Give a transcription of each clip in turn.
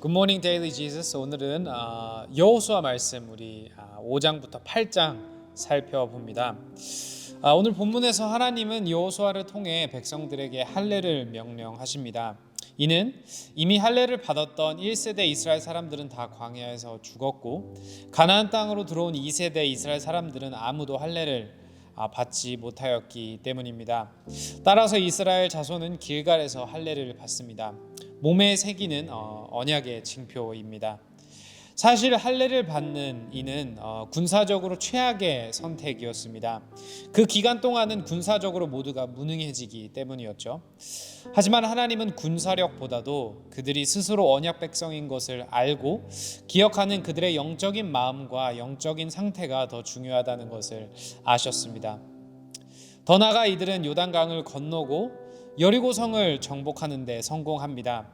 굿모닝 데일리 지저스. 오늘은 여호수아 말씀 우리 5장부터 8장 살펴봅니다. 오늘 본문에서 하나님은 여호수아를 통해 백성들에게 할례를 명령하십니다. 이는 이미 할례를 받았던 1세대 이스라엘 사람들은 다 광야에서 죽었고 가나안 땅으로 들어온 2세대 이스라엘 사람들은 아무도 할례를 받지 못하였기 때문입니다. 따라서 이스라엘 자손은 길갈에서 할례를 받습니다. 몸에 새기는 언약의 징표입니다. 사실 할례를 받는 이는 군사적으로 최악의 선택이었습니다. 그 기간 동안은 군사적으로 모두가 무능해지기 때문이었죠. 하지만 하나님은 군사력보다도 그들이 스스로 언약 백성인 것을 알고 기억하는 그들의 영적인 마음과 영적인 상태가 더 중요하다는 것을 아셨습니다. 더 나아가 이들은 요단강을 건너고 여리고성을 정복하는 데 성공합니다.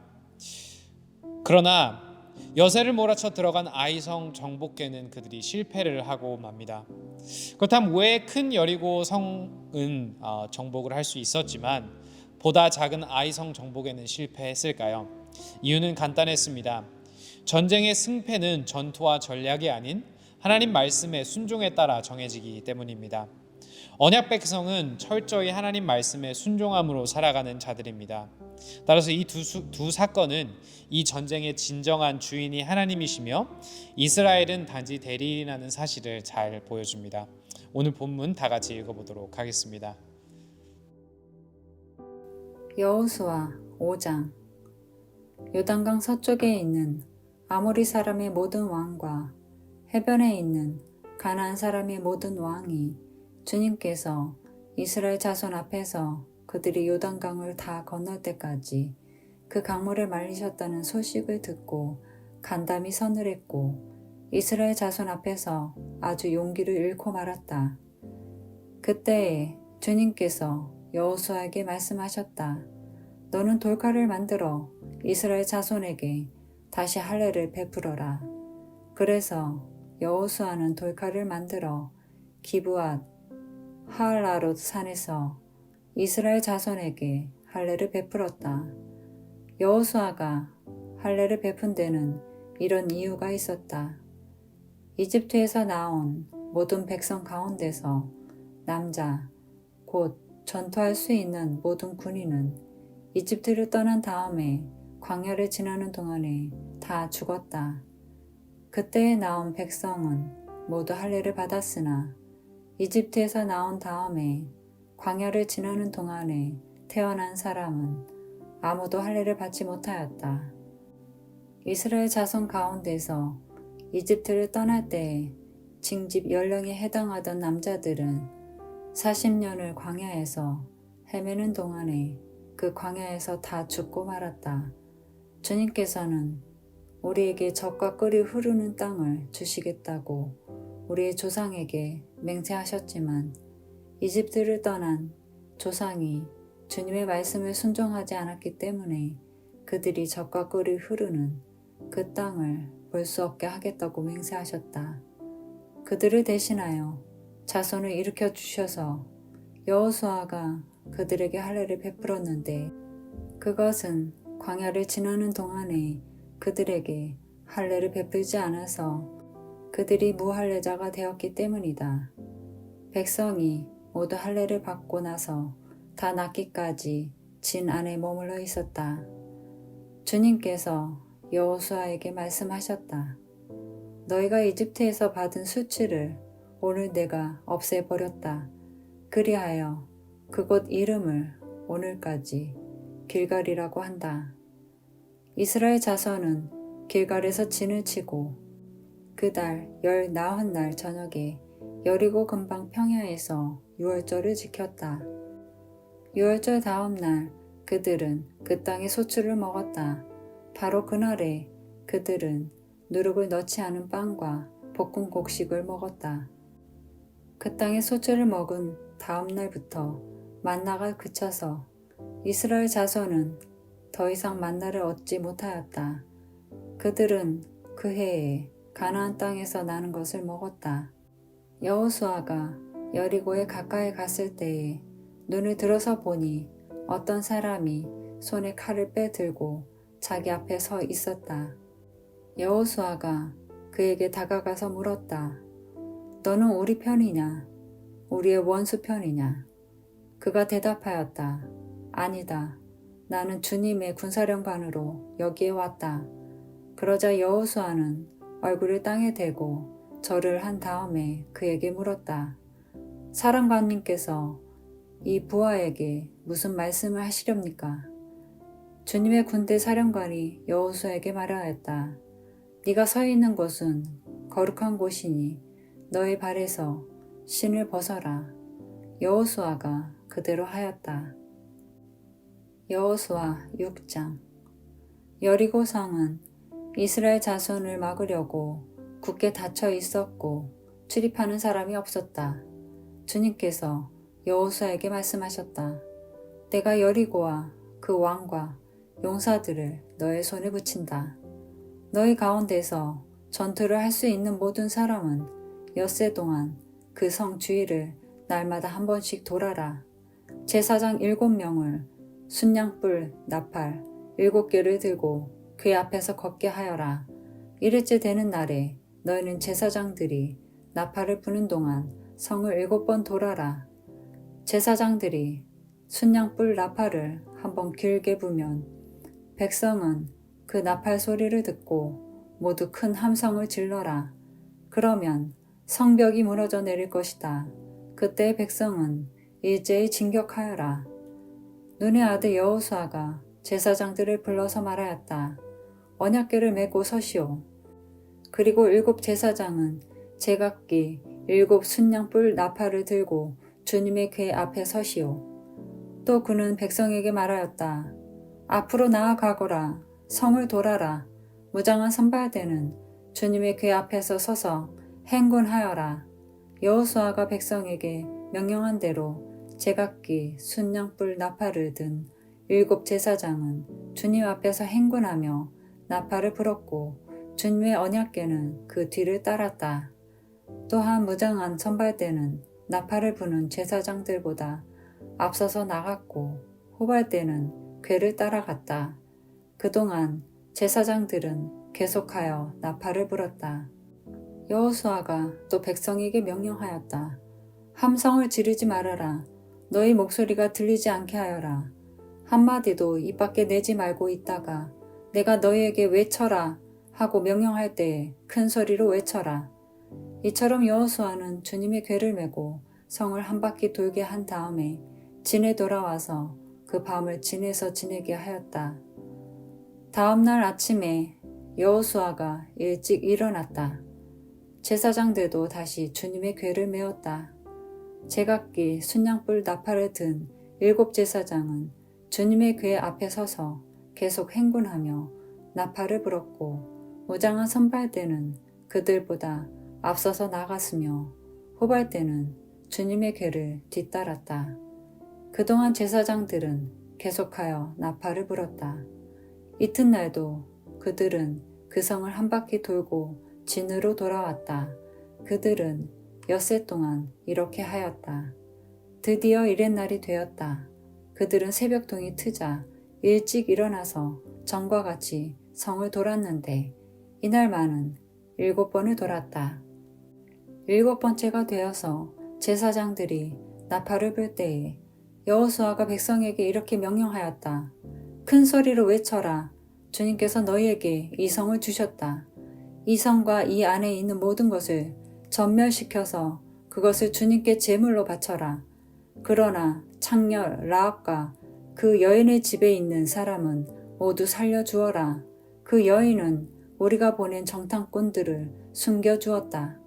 그러나 여세를 몰아쳐 들어간 아이성 정복에는 그들이 실패를 하고 맙니다. 그렇다면 왜 큰 여리고성은 정복을 할 수 있었지만 보다 작은 아이성 정복에는 실패했을까요? 이유는 간단했습니다. 전쟁의 승패는 전투와 전략이 아닌 하나님 말씀의 순종에 따라 정해지기 때문입니다. 언약 백성은 철저히 하나님 말씀에 순종함으로 살아가는 자들입니다. 따라서 이 두 사건은 이 전쟁의 진정한 주인이 하나님이시며 이스라엘은 단지 대리인이라는 사실을 잘 보여줍니다. 오늘 본문 다 같이 읽어보도록 하겠습니다. 여호수아 5장. 요단강 서쪽에 있는 아모리 사람의 모든 왕과 해변에 있는 가나안 사람의 모든 왕이 주님께서 이스라엘 자손 앞에서 그들이 요단강을 다 건널 때까지 그 강물을 말리셨다는 소식을 듣고 간담이 서늘했고 이스라엘 자손 앞에서 아주 용기를 잃고 말았다. 그때에 주님께서 여호수아에게 말씀하셨다. 너는 돌칼을 만들어 이스라엘 자손에게 다시 할례를 베풀어라. 그래서 여호수아는 돌칼을 만들어 기브앗 하알라롯 산에서 이스라엘 자손에게 할례를 베풀었다. 여호수아가 할례를 베푼 데는 이런 이유가 있었다. 이집트에서 나온 모든 백성 가운데서 남자 곧 전투할 수 있는 모든 군인은 이집트를 떠난 다음에 광야를 지나는 동안에 다 죽었다. 그때에 나온 백성은 모두 할례를 받았으나 이집트에서 나온 다음에 광야를 지나는 동안에 태어난 사람은 아무도 할례를 받지 못하였다. 이스라엘 자손 가운데서 이집트를 떠날 때에 징집 연령에 해당하던 남자들은 40년을 광야에서 헤매는 동안에 그 광야에서 다 죽고 말았다. 주님께서는 우리에게 젖과 꿀이 흐르는 땅을 주시겠다고 우리의 조상에게 맹세하셨지만 이집트를 떠난 조상이 주님의 말씀을 순종하지 않았기 때문에 그들이 젖과 꿀이 흐르는 그 땅을 볼 수 없게 하겠다고 맹세하셨다. 그들을 대신하여 자손을 일으켜 주셔서 여호수아가 그들에게 할례를 베풀었는데 그것은 광야를 지나는 동안에 그들에게 할례를 베풀지 않아서 그들이 무할례자가 되었기 때문이다. 백성이 모두 할례를 받고 나서 다 낫기까지 진 안에 머물러 있었다. 주님께서 여호수아에게 말씀하셨다. 너희가 이집트에서 받은 수치를 오늘 내가 없애버렸다. 그리하여 그곳 이름을 오늘까지 길갈이라고 한다. 이스라엘 자손은 길갈에서 진을 치고 그달 19날 저녁에 여리고 근방 평야에서 유월절을 지켰다. 유월절 다음 날 그들은 그 땅의 소출을 먹었다. 바로 그날에 그들은 누룩을 넣지 않은 빵과 볶은 곡식을 먹었다. 그 땅의 소출을 먹은 다음 날부터 만나가 그쳐서 이스라엘 자손은 더 이상 만나를 얻지 못하였다. 그들은 그 해에 가나안 땅에서 나는 것을 먹었다. 여호수아가 여리고에 가까이 갔을 때에 눈을 들어서 보니 어떤 사람이 손에 칼을 빼들고 자기 앞에 서 있었다. 여호수아가 그에게 다가가서 물었다. 너는 우리 편이냐? 우리의 원수 편이냐? 그가 대답하였다. 아니다. 나는 주님의 군사령관으로 여기에 왔다. 그러자 여호수아는 얼굴을 땅에 대고 절을 한 다음에 그에게 물었다. 사령관님께서 이 부하에게 무슨 말씀을 하시렵니까? 주님의 군대 사령관이 여호수아에게 말하였다. 네가 서 있는 곳은 거룩한 곳이니 너의 발에서 신을 벗어라. 여호수아가 그대로 하였다. 여호수아 6장. 여리고 성은 이스라엘 자손을 막으려고 굳게 닫혀 있었고 출입하는 사람이 없었다. 주님께서 여호수아에게 말씀하셨다. 내가 여리고와 그 왕과 용사들을 너의 손에 붙인다. 너희 가운데서 전투를 할 수 있는 모든 사람은 엿새 동안 그 성 주위를 날마다 한 번씩 돌아라. 제사장 7명을 순양불 나팔 7개를 들고 그 앞에서 걷게 하여라. 이틀째 되는 날에 너희는 제사장들이 나팔을 부는 동안 성을 7번 돌아라. 제사장들이 순양불 나팔을 한번 길게 부면 백성은 그 나팔 소리를 듣고 모두 큰 함성을 질러라. 그러면 성벽이 무너져 내릴 것이다. 그때 백성은 일제히 진격하여라. 눈의 아들 여호수아가 제사장들을 불러서 말하였다. 언약궤를 메고 서시오. 그리고 7 제사장은 제각기 7 순양불 나팔을 들고 주님의 궤 앞에 서시오. 또 그는 백성에게 말하였다. 앞으로 나아가거라. 성을 돌아라. 무장한 선발대는 주님의 궤 앞에서 서서 행군하여라. 여호수아가 백성에게 명령한 대로 제각기 순양불 나팔을 든 7 제사장은 주님 앞에서 행군하며 나팔을 불었고 주님의 언약궤는 그 뒤를 따랐다. 또한 무장한 선발대는 나팔을 부는 제사장들보다 앞서서 나갔고 후발대는 궤를 따라갔다. 그동안 제사장들은 계속하여 나팔을 불었다. 여호수아가 또 백성에게 명령하였다. 함성을 지르지 말아라. 너희 목소리가 들리지 않게 하여라. 한마디도 입 밖에 내지 말고 있다가 내가 너희에게 외쳐라 하고 명령할 때에 큰 소리로 외쳐라. 이처럼 여호수아는 주님의 궤를 메고 성을 한 바퀴 돌게 한 다음에 진에 돌아와서 그 밤을 진에서 지내게 하였다. 다음 날 아침에 여호수아가 일찍 일어났다. 제사장들도 다시 주님의 궤를 메었다. 제각기 순양불 나팔을 든 7 제사장은 주님의 궤 앞에 서서 계속 행군하며 나팔을 불었고 무장한 선발대는 그들보다 앞서서 나갔으며 후발대는 주님의 궤를 뒤따랐다. 그동안 제사장들은 계속하여 나팔을 불었다. 이튿날도 그들은 그 성을 한 바퀴 돌고 진으로 돌아왔다. 그들은 엿새 동안 이렇게 하였다. 드디어 이튿날이 되었다. 그들은 새벽동이 트자 일찍 일어나서 전과 같이 성을 돌았는데 이날만은 7번을 돌았다. 7번째가 되어서 제사장들이 나팔을 불 때에 여호수아가 백성에게 이렇게 명령하였다. 큰 소리로 외쳐라. 주님께서 너희에게 이 성을 주셨다. 이 성과 이 안에 있는 모든 것을 전멸시켜서 그것을 주님께 제물로 바쳐라. 그러나 창녀 라합과 그 여인의 집에 있는 사람은 모두 살려주어라. 그 여인은 우리가 보낸 정탐꾼들을 숨겨주었다.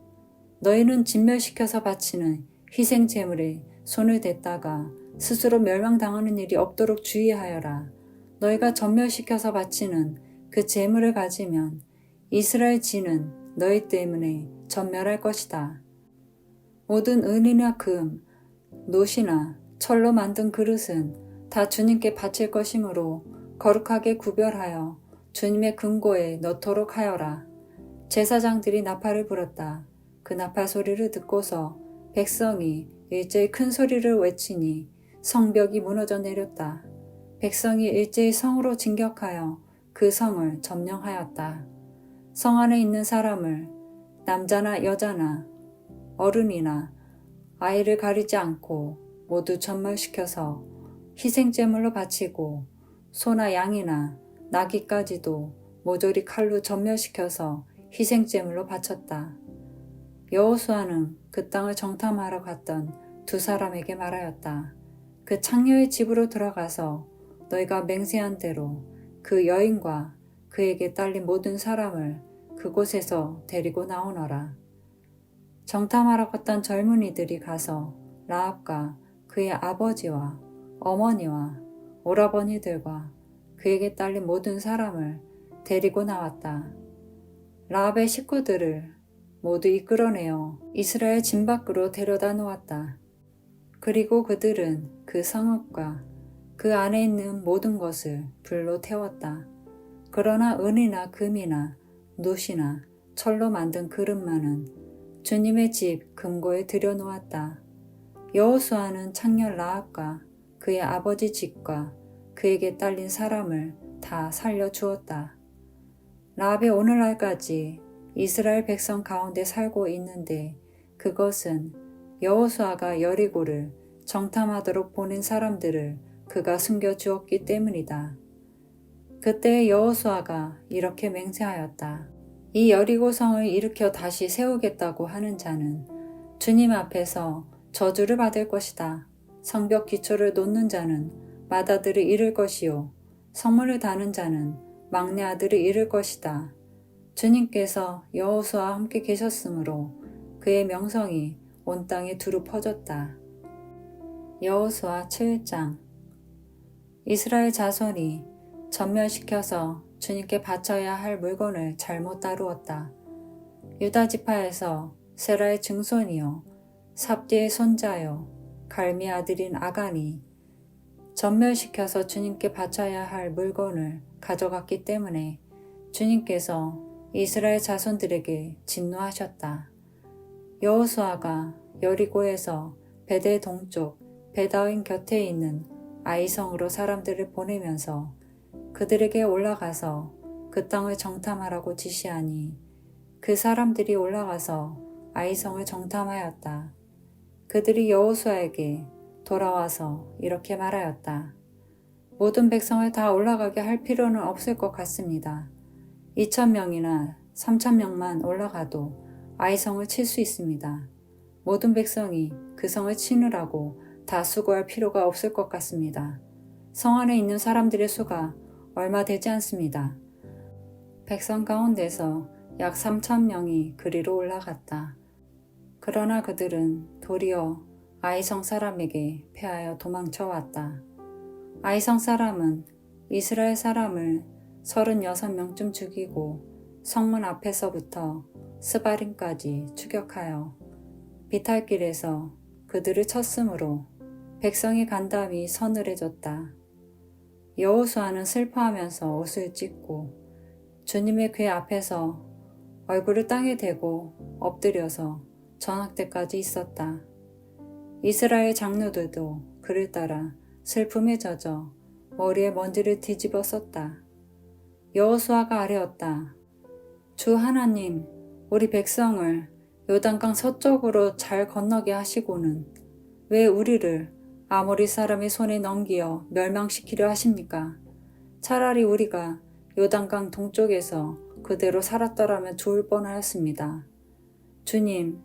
너희는 진멸시켜서 바치는 희생 제물에 손을 댔다가 스스로 멸망당하는 일이 없도록 주의하여라. 너희가 전멸시켜서 바치는 그 제물을 가지면 이스라엘 진은 너희 때문에 전멸할 것이다. 모든 은이나 금, 놋이나 철로 만든 그릇은 다 주님께 바칠 것이므로 거룩하게 구별하여 주님의 금고에 넣도록 하여라. 제사장들이 나팔을 불었다. 그 나팔 소리를 듣고서 백성이 일제히 큰 소리를 외치니 성벽이 무너져 내렸다. 백성이 일제히 성으로 진격하여 그 성을 점령하였다. 성 안에 있는 사람을 남자나 여자나 어른이나 아이를 가리지 않고 모두 전멸시켜서 희생제물로 바치고 소나 양이나 나귀까지도 모조리 칼로 전멸시켜서 희생제물로 바쳤다. 여호수아는 그 땅을 정탐하러 갔던 두 사람에게 말하였다. 그 창녀의 집으로 들어가서 너희가 맹세한 대로 그 여인과 그에게 딸린 모든 사람을 그곳에서 데리고 나오너라. 정탐하러 갔던 젊은이들이 가서 라합과 그의 아버지와 어머니와 오라버니들과 그에게 딸린 모든 사람을 데리고 나왔다. 라합의 식구들을 모두 이끌어내어 이스라엘 진 밖으로 데려다 놓았다. 그리고 그들은 그 성읍과 그 안에 있는 모든 것을 불로 태웠다. 그러나 은이나 금이나 놋이나 철로 만든 그릇만은 주님의 집 금고에 들여놓았다. 여호수아는 창녀 라합과 그의 아버지 집과 그에게 딸린 사람을 다 살려주었다. 라합이 오늘날까지 이스라엘 백성 가운데 살고 있는데 그것은 여호수아가 여리고를 정탐하도록 보낸 사람들을 그가 숨겨주었기 때문이다. 그때 여호수아가 이렇게 맹세하였다. 이 여리고 성을 일으켜 다시 세우겠다고 하는 자는 주님 앞에서 저주를 받을 것이다. 성벽 기초를 놓는 자는 맏아들을 잃을 것이요 성문을 다는 자는 막내 아들을 잃을 것이다. 주님께서 여호수아와 함께 계셨으므로 그의 명성이 온 땅에 두루 퍼졌다. 여호수아 7장. 이스라엘 자손이 전멸시켜서 주님께 바쳐야 할 물건을 잘못 다루었다. 유다 지파에서 세라의 증손이요 삽디의 손자요 갈미 아들인 아간이 전멸시켜서 주님께 바쳐야 할 물건을 가져갔기 때문에 주님께서 이스라엘 자손들에게 진노하셨다. 여호수아가 여리고에서 베델 동쪽 베다윈 곁에 있는 아이성으로 사람들을 보내면서 그들에게 올라가서 그 땅을 정탐하라고 지시하니 그 사람들이 올라가서 아이성을 정탐하였다. 그들이 여호수아에게 돌아와서 이렇게 말하였다. 모든 백성을 다 올라가게 할 필요는 없을 것 같습니다. 2,000명이나 3,000명만 올라가도 아이성을 칠 수 있습니다. 모든 백성이 그 성을 치느라고 다 수고할 필요가 없을 것 같습니다. 성 안에 있는 사람들의 수가 얼마 되지 않습니다. 백성 가운데서 약 3,000명이 그리로 올라갔다. 그러나 그들은 도리어 아이성 사람에게 패하여 도망쳐 왔다. 아이성 사람은 이스라엘 사람을 36명쯤 죽이고 성문 앞에서부터 스바림까지 추격하여 비탈길에서 그들을 쳤으므로 백성의 간담이 서늘해졌다. 여호수아는 슬퍼하면서 옷을 찢고 주님의 궤 앞에서 얼굴을 땅에 대고 엎드려서 저녁 때까지 있었다. 이스라엘 장로들도 그를 따라 슬픔에 젖어 머리에 먼지를 뒤집어 썼다. 여호수아가 아뢰었다. 주 하나님, 우리 백성을 요단강 서쪽으로 잘 건너게 하시고는 왜 우리를 아모리 사람의 손에 넘기어 멸망시키려 하십니까? 차라리 우리가 요단강 동쪽에서 그대로 살았더라면 좋을 뻔하였습니다. 주님,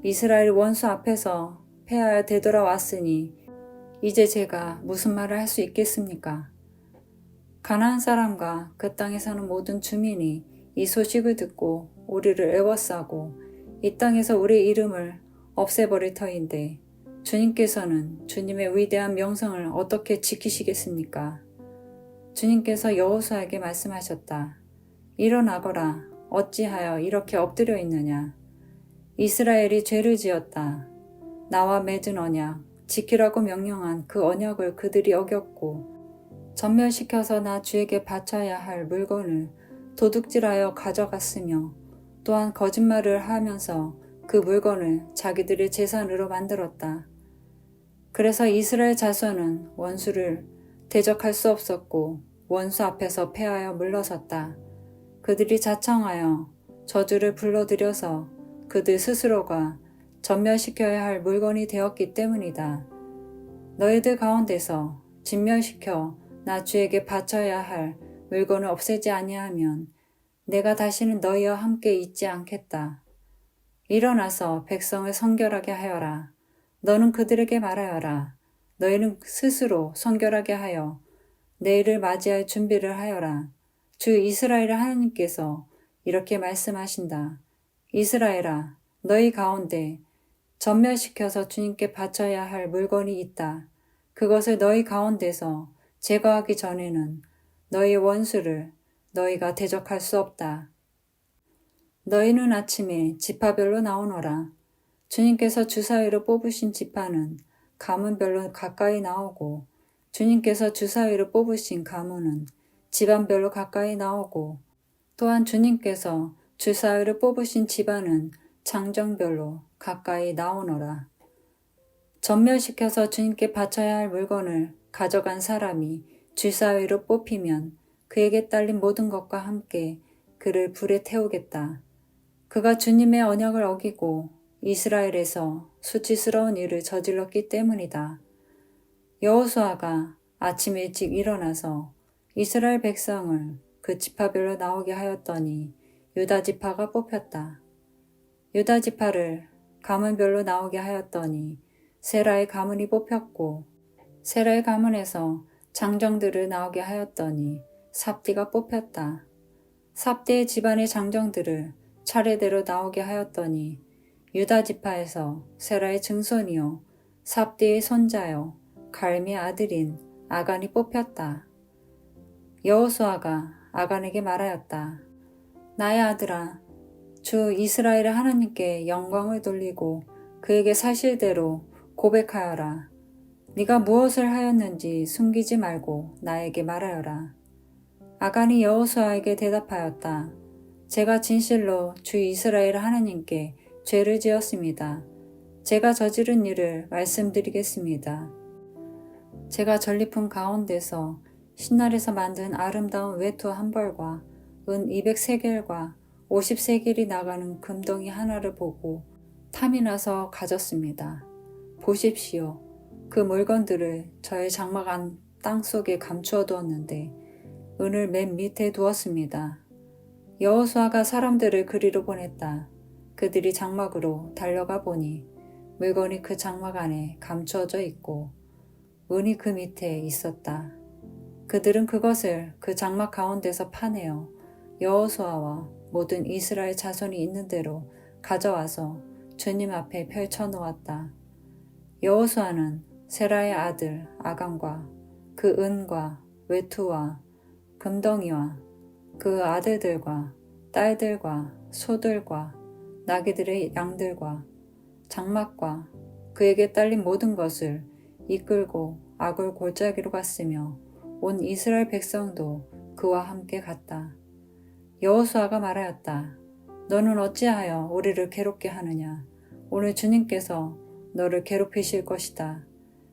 이스라엘 원수 앞에서 패하여 되돌아왔으니 이제 제가 무슨 말을 할 수 있겠습니까? 가나안 사람과 그 땅에 사는 모든 주민이 이 소식을 듣고 우리를 애워싸고 이 땅에서 우리의 이름을 없애버릴 터인데 주님께서는 주님의 위대한 명성을 어떻게 지키시겠습니까? 주님께서 여호수아에게 말씀하셨다. 일어나거라. 어찌하여 이렇게 엎드려 있느냐? 이스라엘이 죄를 지었다. 나와 맺은 언약, 지키라고 명령한 그 언약을 그들이 어겼고 전멸시켜서 나 주에게 바쳐야 할 물건을 도둑질하여 가져갔으며 또한 거짓말을 하면서 그 물건을 자기들의 재산으로 만들었다. 그래서 이스라엘 자손은 원수를 대적할 수 없었고 원수 앞에서 패하여 물러섰다. 그들이 자청하여 저주를 불러들여서 그들 스스로가 전멸시켜야 할 물건이 되었기 때문이다. 너희들 가운데서 진멸시켜 나 주에게 바쳐야 할 물건을 없애지 아니하면 내가 다시는 너희와 함께 있지 않겠다. 일어나서 백성을 성결하게 하여라. 너는 그들에게 말하여라. 너희는 스스로 성결하게 하여 내일을 맞이할 준비를 하여라. 주 이스라엘의 하나님께서 이렇게 말씀하신다. 이스라엘아, 너희 가운데 전멸시켜서 주님께 바쳐야 할 물건이 있다. 그것을 너희 가운데서 제거하기 전에는 너희 원수를 너희가 대적할 수 없다. 너희는 아침에 지파별로 나오너라. 주님께서 주사위로 뽑으신 지파는 가문별로 가까이 나오고 주님께서 주사위로 뽑으신 가문은 집안별로 가까이 나오고 또한 주님께서 주사위로 뽑으신 집안은 장정별로 가까이 나오너라. 전멸시켜서 주님께 바쳐야 할 물건을 가져간 사람이 주사위로 뽑히면 그에게 딸린 모든 것과 함께 그를 불에 태우겠다. 그가 주님의 언약을 어기고 이스라엘에서 수치스러운 일을 저질렀기 때문이다. 여호수아가 아침 일찍 일어나서 이스라엘 백성을 그 지파별로 나오게 하였더니 유다 지파가 뽑혔다. 유다 지파를 가문별로 나오게 하였더니 세라의 가문이 뽑혔고 세라의 가문에서 장정들을 나오게 하였더니 삽디가 뽑혔다. 삽디의 집안의 장정들을 차례대로 나오게 하였더니 유다 지파에서 세라의 증손이요 삽디의 손자요 갈미의 아들인 아간이 뽑혔다. 여호수아가 아간에게 말하였다. 나의 아들아, 주 이스라엘의 하나님께 영광을 돌리고 그에게 사실대로 고백하여라. 네가 무엇을 하였는지 숨기지 말고 나에게 말하여라. 아간이 여호수아에게 대답하였다. 제가 진실로 주 이스라엘 하나님께 죄를 지었습니다. 제가 저지른 일을 말씀드리겠습니다. 제가 전리품 가운데서 신날에서 만든 아름다운 외투 한 벌과 은 200세겔과 50세겔이 나가는 금덩이 하나를 보고 탐이 나서 가졌습니다. 보십시오. 그 물건들을 저의 장막 안 땅속에 감추어 두었는데 은을 맨 밑에 두었습니다. 여호수아가 사람들을 그리로 보냈다. 그들이 장막으로 달려가 보니 물건이 그 장막 안에 감추어져 있고 은이 그 밑에 있었다. 그들은 그것을 그 장막 가운데서 파내어 여호수아와 모든 이스라엘 자손이 있는 대로 가져와서 주님 앞에 펼쳐 놓았다. 여호수아는 세라의 아들 아간과 그 은과 외투와 금덩이와 그 아들들과 딸들과 소들과 나귀들의 양들과 장막과 그에게 딸린 모든 것을 이끌고 아굴 골짜기로 갔으며 온 이스라엘 백성도 그와 함께 갔다. 여호수아가 말하였다. 너는 어찌하여 우리를 괴롭게 하느냐? 오늘 주님께서 너를 괴롭히실 것이다.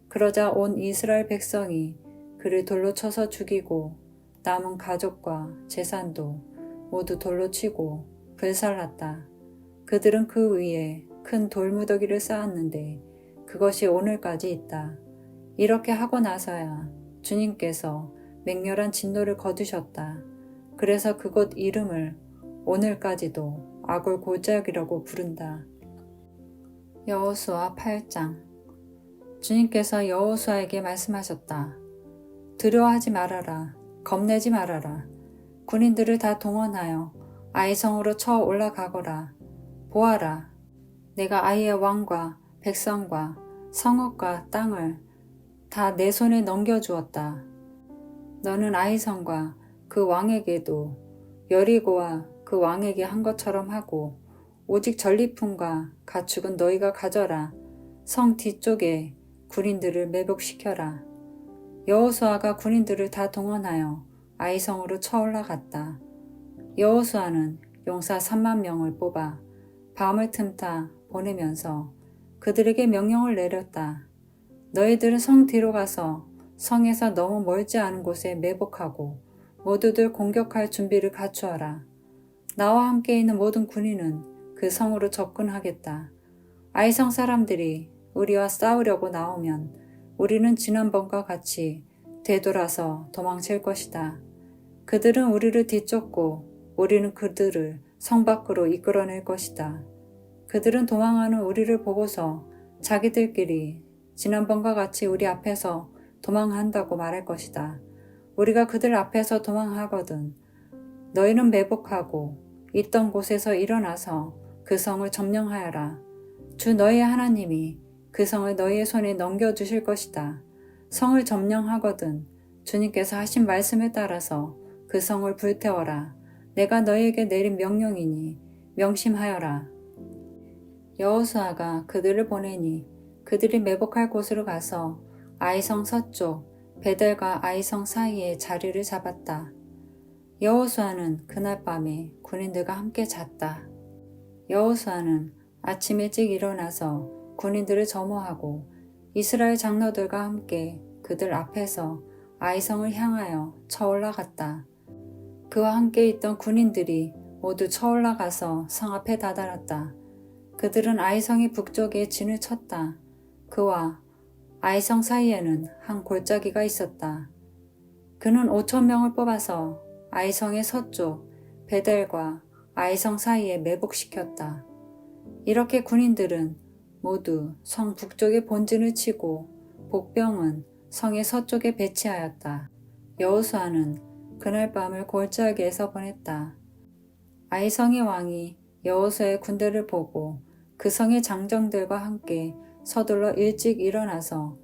그러자 온 이스라엘 백성이 그를 돌로 쳐서 죽이고 남은 가족과 재산도 모두 돌로 치고 불살랐다. 그들은 그 위에 큰 돌무더기를 쌓았는데 그것이 오늘까지 있다. 이렇게 하고 나서야 주님께서 맹렬한 진노를 거두셨다. 그래서 그곳 이름을 오늘까지도 아굴 골짜기라고 부른다. 여호수아 8장. 주님께서 여호수아에게 말씀하셨다. 두려워하지 말아라. 겁내지 말아라. 군인들을 다 동원하여 아이성으로 쳐 올라가거라. 보아라. 내가 아이의 왕과 백성과 성읍과 땅을 다 내 손에 넘겨주었다. 너는 아이성과 그 왕에게도 여리고와 그 왕에게 한 것처럼 하고 오직 전리품과 가축은 너희가 가져라. 성 뒤쪽에 군인들을 매복시켜라. 여호수아가 군인들을 다 동원하여 아이성으로 쳐 올라갔다. 여호수아는 용사 3만 명을 뽑아 밤을 틈타 보내면서 그들에게 명령을 내렸다. 너희들은 성 뒤로 가서 성에서 너무 멀지 않은 곳에 매복하고 모두들 공격할 준비를 갖추어라. 나와 함께 있는 모든 군인은 그 성으로 접근하겠다. 아이성 사람들이 우리와 싸우려고 나오면 우리는 지난번과 같이 되돌아서 도망칠 것이다. 그들은 우리를 뒤쫓고 우리는 그들을 성 밖으로 이끌어낼 것이다. 그들은 도망하는 우리를 보고서 자기들끼리 지난번과 같이 우리 앞에서 도망한다고 말할 것이다. 우리가 그들 앞에서 도망하거든 너희는 매복하고 있던 곳에서 일어나서 그 성을 점령하여라. 주 너희의 하나님이 그 성을 너희의 손에 넘겨주실 것이다. 성을 점령하거든 주님께서 하신 말씀에 따라서 그 성을 불태워라. 내가 너희에게 내린 명령이니 명심하여라. 여호수아가 그들을 보내니 그들이 매복할 곳으로 가서 아이성 서쪽 베델과 아이성 사이에 자리를 잡았다. 여호수아는 그날 밤에 군인들과 함께 잤다. 여호수아는 아침 일찍 일어나서 군인들을 점호하고 이스라엘 장로들과 함께 그들 앞에서 아이성을 향하여 쳐올라갔다. 그와 함께 있던 군인들이 모두 쳐올라가서 성 앞에 다다랐다. 그들은 아이성의 북쪽에 진을 쳤다. 그와 아이성 사이에는 한 골짜기가 있었다. 그는 5,000명을 뽑아서 아이성의 서쪽 베델과 아이성 사이에 매복시켰다. 이렇게 군인들은 모두 성 북쪽에 본진을 치고 복병은 성의 서쪽에 배치하였다. 여호수아는 그날 밤을 골짜기에서 보냈다. 아이성의 왕이 여호수아의 군대를 보고 그 성의 장정들과 함께 서둘러 일찍 일어나서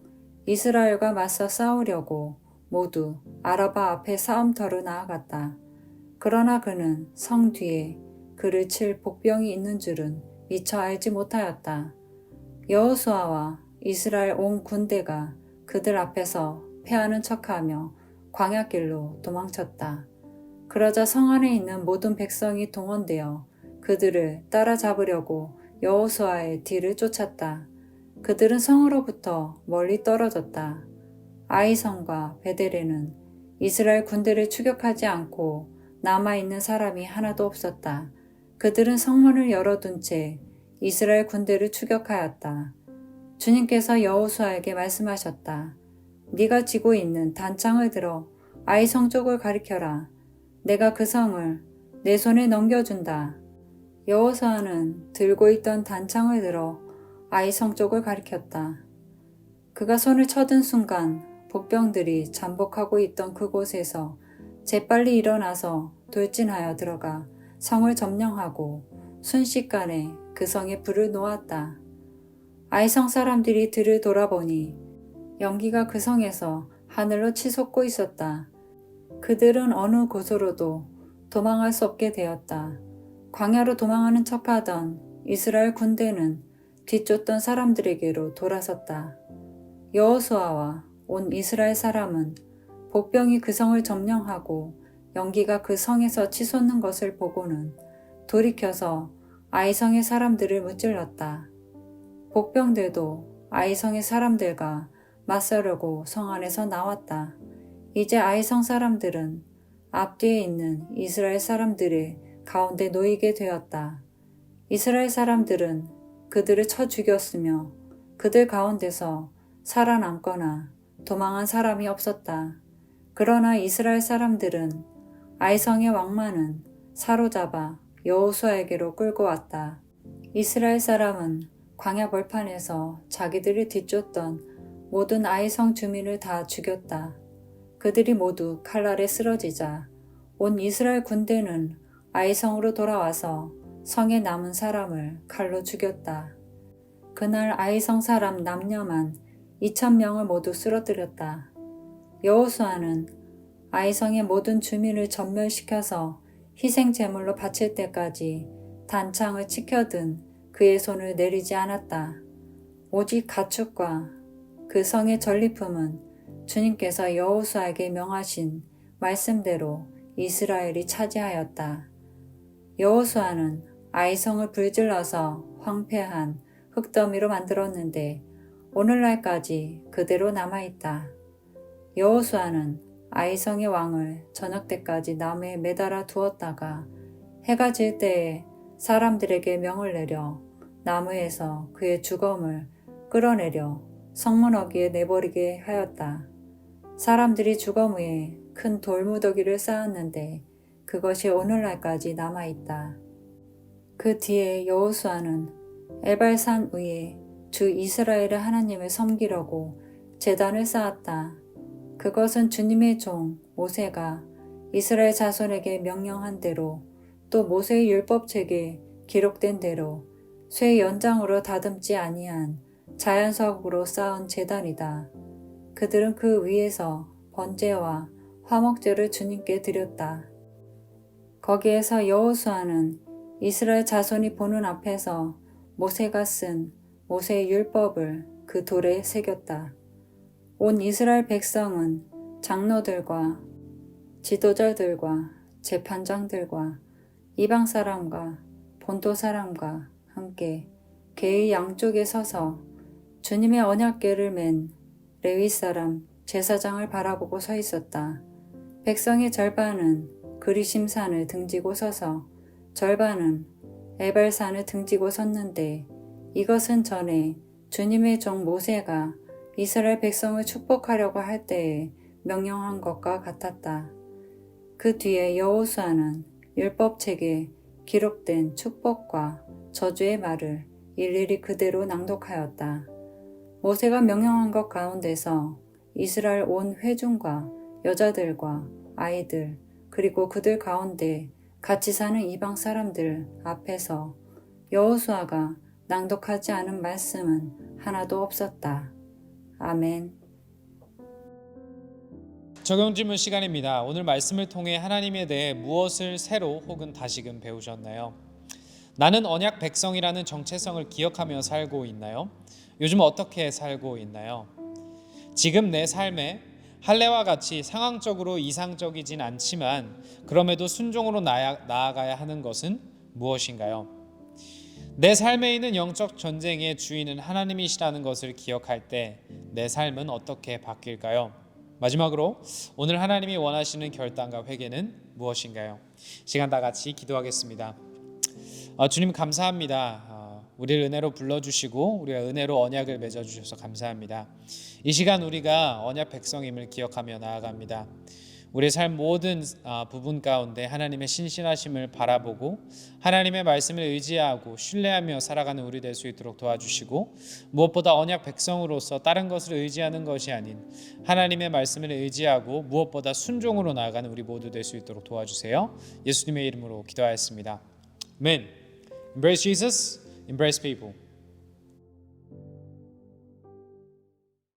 이스라엘과 맞서 싸우려고 모두 아라바 앞에 싸움터로 나아갔다. 그러나 그는 성 뒤에 그를 칠 복병이 있는 줄은 미처 알지 못하였다. 여호수아와 이스라엘 온 군대가 그들 앞에서 패하는 척하며 광야길로 도망쳤다. 그러자 성 안에 있는 모든 백성이 동원되어 그들을 따라잡으려고 여호수아의 뒤를 쫓았다. 그들은 성으로부터 멀리 떨어졌다. 아이성과 베델에는 이스라엘 군대를 추격하지 않고 남아있는 사람이 하나도 없었다. 그들은 성문을 열어둔 채 이스라엘 군대를 추격하였다. 주님께서 여호수아에게 말씀하셨다. 네가 쥐고 있는 단창을 들어 아이성 쪽을 가리켜라. 내가 그 성을 내 손에 넘겨준다. 여호수아는 들고 있던 단창을 들어 아이성 쪽을 가리켰다. 그가 손을 쳐든 순간 복병들이 잠복하고 있던 그곳에서 재빨리 일어나서 돌진하여 들어가 성을 점령하고 순식간에 그 성에 불을 놓았다. 아이성 사람들이 들을 돌아보니 연기가 그 성에서 하늘로 치솟고 있었다. 그들은 어느 곳으로도 도망할 수 없게 되었다. 광야로 도망하는 척하던 이스라엘 군대는 뒤쫓던 사람들에게로 돌아섰다. 여호수아와 온 이스라엘 사람은 복병이 그 성을 점령하고 연기가 그 성에서 치솟는 것을 보고는 돌이켜서 아이성의 사람들을 무찔렀다. 복병들도 아이성의 사람들과 맞서려고 성 안에서 나왔다. 이제 아이성 사람들은 앞뒤에 있는 이스라엘 사람들의 가운데 놓이게 되었다. 이스라엘 사람들은 그들을 쳐 죽였으며 그들 가운데서 살아남거나 도망한 사람이 없었다. 그러나 이스라엘 사람들은 아이성의 왕만은 사로잡아 여호수아에게로 끌고 왔다. 이스라엘 사람은 광야 벌판에서 자기들이 뒤쫓던 모든 아이성 주민을 다 죽였다. 그들이 모두 칼날에 쓰러지자 온 이스라엘 군대는 아이성으로 돌아와서 성에 남은 사람을 칼로 죽였다. 그날 아이성 사람 남녀만 2,000명을 모두 쓰러뜨렸다. 여호수아는 아이성의 모든 주민을 전멸시켜서 희생 제물로 바칠 때까지 단창을 치켜든 그의 손을 내리지 않았다. 오직 가축과 그 성의 전리품은 주님께서 여호수아에게 명하신 말씀대로 이스라엘이 차지하였다. 여호수아는 아이성을 불질러서 황폐한 흙더미로 만들었는데 오늘날까지 그대로 남아있다. 여호수아는 아이성의 왕을 저녁 때까지 나무에 매달아 두었다가 해가 질 때에 사람들에게 명을 내려 나무에서 그의 주검을 끌어내려 성문어귀에 내버리게 하였다. 사람들이 주검 위에 큰 돌무더기를 쌓았는데 그것이 오늘날까지 남아있다. 그 뒤에 여호수아는 에발산 위에 주 이스라엘의 하나님을 섬기려고 제단을 쌓았다. 그것은 주님의 종 모세가 이스라엘 자손에게 명령한 대로 또 모세의 율법책에 기록된 대로 쇠 연장으로 다듬지 아니한 자연석으로 쌓은 제단이다. 그들은 그 위에서 번제와 화목제를 주님께 드렸다. 거기에서 여호수아는 이스라엘 자손이 보는 앞에서 모세가 쓴 모세의 율법을 그 돌에 새겼다. 온 이스라엘 백성은 장로들과 지도자들과 재판장들과 이방 사람과 본토 사람과 함께 궤의 양쪽에 서서 주님의 언약궤를 맨 레위 사람 제사장을 바라보고 서 있었다. 백성의 절반은 그리심산을 등지고 서서 절반은 에발산을 등지고 섰는데 이것은 전에 주님의 종 모세가 이스라엘 백성을 축복하려고 할 때에 명령한 것과 같았다. 그 뒤에 여호수아는 율법책에 기록된 축복과 저주의 말을 일일이 그대로 낭독하였다. 모세가 명령한 것 가운데서 이스라엘 온 회중과 여자들과 아이들 그리고 그들 가운데 같이 사는 이방 사람들 앞에서 여호수아가 낭독하지 않은 말씀은 하나도 없었다. 아멘. 적용 질문 시간입니다. 오늘 말씀을 통해 하나님에 대해 무엇을 새로 혹은 다시금 배우셨나요? 나는 언약 백성이라는 정체성을 기억하며 살고 있나요? 요즘 어떻게 살고 있나요? 지금 내 삶에 할례와 같이 상황적으로 이상적이진 않지만 그럼에도 순종으로 나아가야 하는 것은 무엇인가요? 내 삶에 있는 영적 전쟁의 주인은 하나님이시라는 것을 기억할 때 내 삶은 어떻게 바뀔까요? 마지막으로 오늘 하나님이 원하시는 결단과 회개는 무엇인가요? 시간 다 같이 기도하겠습니다. 주님 감사합니다. 우리를 은혜로 불러주시고 우리가 은혜로 언약을 맺어주셔서 감사합니다. 이 시간 우리가 언약 백성임을 기억하며 나아갑니다. 우리의 삶 모든 부분 가운데 하나님의 신실하심을 바라보고 하나님의 말씀을 의지하고 신뢰하며 살아가는 우리 될 수 있도록 도와주시고 무엇보다 언약 백성으로서 다른 것을 의지하는 것이 아닌 하나님의 말씀을 의지하고 무엇보다 순종으로 나아가는 우리 모두 될 수 있도록 도와주세요. 예수님의 이름으로 기도하였습니다. 아멘. Embrace Jesus, embrace people.